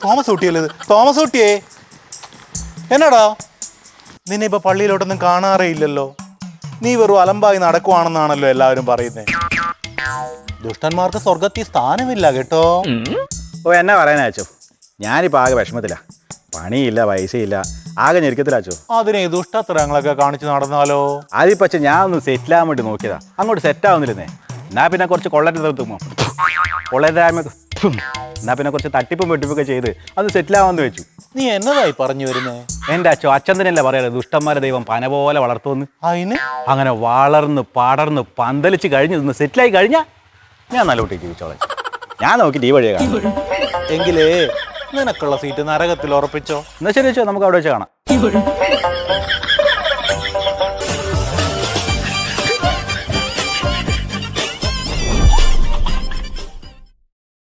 Thomas കുട്ടിയല്ലേ ഇത്? Thomas കുട്ടിയേ, എന്നാടാ നിന്നെ ഇപ്പൊ പള്ളിയിലോട്ടൊന്നും കാണാറേ ഇല്ലല്ലോ. നീ വെറും അലമ്പായി നടക്കുവാണെന്നാണല്ലോ എല്ലാവരും പറയുന്നത്. ദുഷ്ടന്മാർക്ക് സ്വർഗത്തിൽ സ്ഥാനമില്ല കേട്ടോ. ഓ എന്നാ പറയാനാച്ചോ, ഞാനിപ്പോൾ ആകെ വിഷമത്തില്ല. പണിയില്ല, പൈസയില്ല, ആകെ ഞെരുക്കത്തിലാച്ചോ. അതിനെ ദുഷ്ടത്തരങ്ങളൊക്കെ കാണിച്ച് നടന്നാലോ? അതിപ്പച്ച ഞാൻ ഒന്ന് സെറ്റിലാകാൻ വേണ്ടി നോക്കിയതാ, അങ്ങോട്ട് സെറ്റ് ആവുന്നില്ലെന്നേ. എന്നാ പിന്നെ കുറച്ച് കൊള്ളരുതായ്മ എന്നാ പിന്നെ കുറച്ച് തട്ടിപ്പും വെട്ടിപ്പൊക്കെ ചെയ്ത് അത് സെറ്റിലാവാന്ന് വെച്ചു. നീ എന്നതായി പറഞ്ഞു വരുന്നേ? എൻ്റെ അച്ഛൻ തന്നെയല്ലേ പറയാറ്, ദുഷ്ടന്മാരെ ദൈവം പന പോലെ വളർത്തുമെന്ന്. അതിന് അങ്ങനെ വളർന്ന് പടർന്ന് പന്തലിച്ച് കഴിഞ്ഞ് നിന്ന് സെറ്റിലായി കഴിഞ്ഞാൽ ഞാൻ നല്ല കുട്ടി ജീവിച്ചോളാം. ഞാൻ നോക്കിയിട്ട് ഈ വഴിയെ കാണാം. എങ്കിലേ നിനക്കുള്ള സീറ്റ് നരകത്തിൽ ഉറപ്പിച്ചോ. എന്നാ ശരി വെച്ചോ, നമുക്ക് അവിടെ വെച്ച് കാണാം.